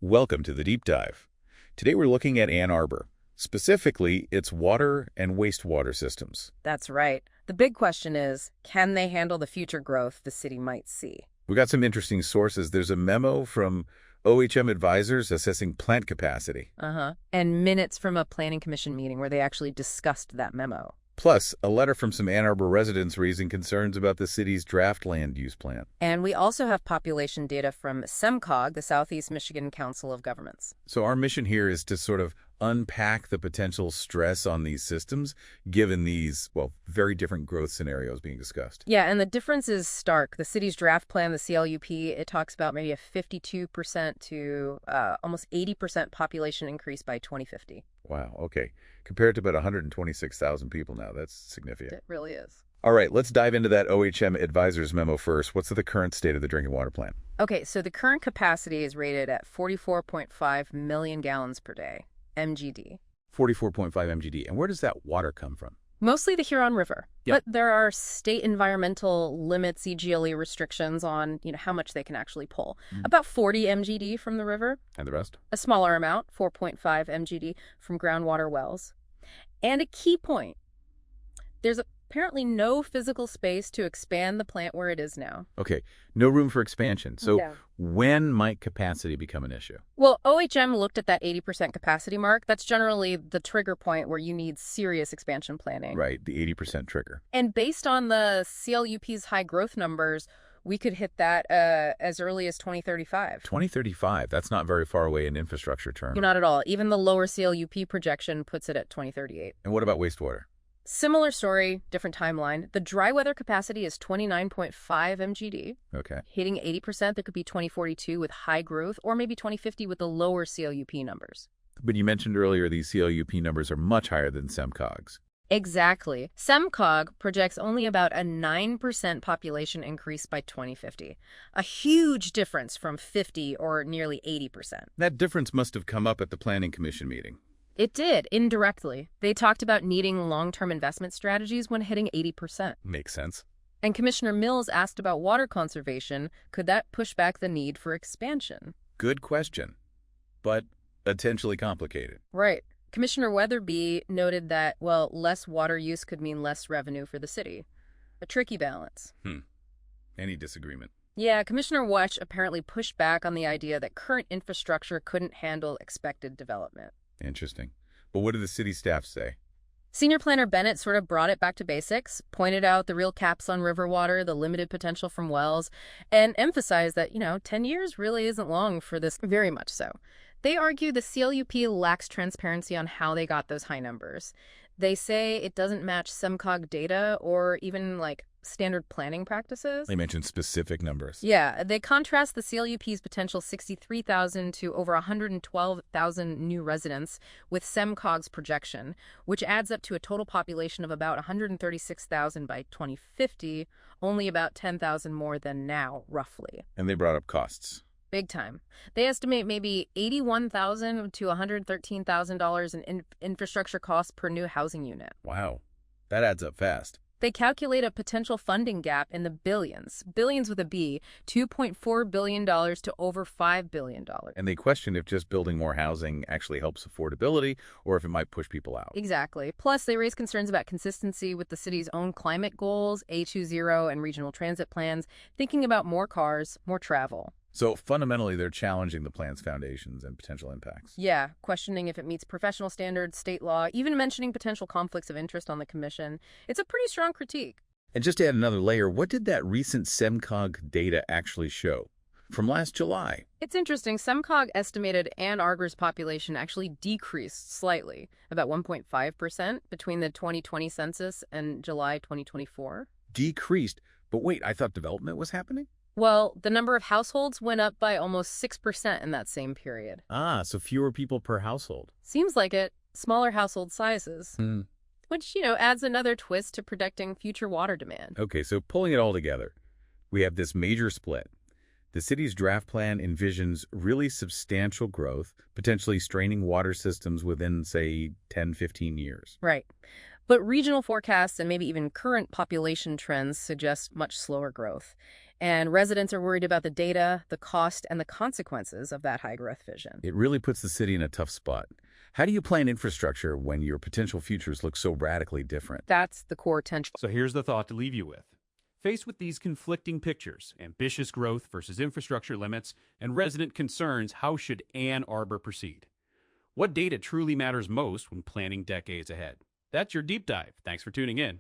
Welcome to the Deep Dive. Today we're looking at Ann Arbor, specifically its water and wastewater systems. That's right. The big question is, can they handle the future growth the city might see? We got some interesting sources. There's a memo from OHM advisors assessing plant capacity. And minutes from a planning commission meeting where they actually discussed that memo. Plus, a letter from some Ann Arbor residents raising concerns about the city's draft land use plan. And we also have population data from SEMCOG, the Southeast Michigan Council of Governments. So our mission here is to sort of unpack the potential stress on these systems, given these, well, very different growth scenarios being discussed. Yeah, and the difference is stark. The city's draft plan, the CLUP, it talks about maybe a 52% to almost 80% population increase by 2050. Wow, okay. Compared to about 126,000 people now, that's significant. It really is. All right, let's dive into that OHM advisor's memo first. What's the current state of the drinking water plant? Okay, so the current capacity is rated at 44.5 million gallons per day, MGD. 44.5 MGD. And where does that water come from? Mostly the Huron River. Yep. But there are state environmental limits, EGLE restrictions on, how much they can actually pull. About 40 MGD from the river. And the rest? A smaller amount, 4.5 MGD from groundwater wells. And a key point, there's apparently no physical space to expand the plant where it is now. Okay, no room for expansion. So No. when might capacity become an issue? Well, OHM looked at that 80% capacity mark. That's generally the trigger point where you need serious expansion planning. Right, the 80% trigger. And based on the CLUP's high growth numbers, we could hit that as early as 2035. 2035, that's not very far away in infrastructure terms. Not at all. Even the lower CLUP projection puts it at 2038. And what about wastewater? Similar story, different timeline. The dry weather capacity is 29.5 MGD. Okay. Hitting 80%, there could be 2042 with high growth, or maybe 2050 with the lower CLUP numbers. But you mentioned earlier these CLUP numbers are much higher than SEMCOG's. Exactly. SEMCOG projects only about a 9% population increase by 2050. A huge difference from 50 or nearly 80%. That difference must have come up at the Planning Commission meeting. It did, indirectly. They talked about needing long-term investment strategies when hitting 80%. Makes sense. And Commissioner Mills asked about water conservation. Could that push back the need for expansion? Good question, but potentially complicated. Right. Commissioner Weatherby noted that, well, less water use could mean less revenue for the city. A tricky balance. Any disagreement? Yeah, Commissioner Wesch apparently pushed back on the idea that current infrastructure couldn't handle expected development. Interesting. But what did the city staff say? Senior Planner Bennett sort of brought it back to basics, pointed out the real caps on river water, the limited potential from wells, and emphasized that, 10 years really isn't long for this, very much so. They argue the CLUP lacks transparency on how they got those high numbers. They say it doesn't match SEMCOG data or even, standard planning practices. They mentioned specific numbers. Yeah, they contrast the CLUP's potential 63,000 to over 112,000 new residents with SEMCOG's projection, which adds up to a total population of about 136,000 by 2050, only about 10,000 more than now, roughly. And they brought up costs. Big time. They estimate maybe $81,000 to $113,000 in infrastructure costs per new housing unit. Wow, that adds up fast. They calculate a potential funding gap in the billions with a B, $2.4 billion to over $5 billion. And they question if just building more housing actually helps affordability or if it might push people out. Exactly. Plus, they raise concerns about consistency with the city's own climate goals, A20 and regional transit plans, thinking about more cars, more travel. So fundamentally, they're challenging the plan's foundations and potential impacts. Yeah, questioning if it meets professional standards, state law, even mentioning potential conflicts of interest on the commission. It's a pretty strong critique. And just to add another layer, what did that recent SEMCOG data actually show? From last July. It's interesting. SEMCOG estimated Ann Arbor's population actually decreased slightly, about 1.5% between the 2020 census and July 2024. Decreased? But wait, I thought development was happening? Well, the number of households went up by almost 6% in that same period. Ah, so fewer people per household. Seems like it. Smaller household sizes. Which, adds another twist to predicting future water demand. Okay, so pulling it all together, we have this major split. The city's draft plan envisions really substantial growth, potentially straining water systems within, say, 10, 15 years. Right. But regional forecasts and maybe even current population trends suggest much slower growth. And residents are worried about the data, the cost, and the consequences of that high-growth vision. It really puts the city in a tough spot. How do you plan infrastructure when your potential futures look so radically different? That's the core tension. So here's the thought to leave you with. Faced with these conflicting pictures, ambitious growth versus infrastructure limits, and resident concerns, how should Ann Arbor proceed? What data truly matters most when planning decades ahead? That's your deep dive. Thanks for tuning in.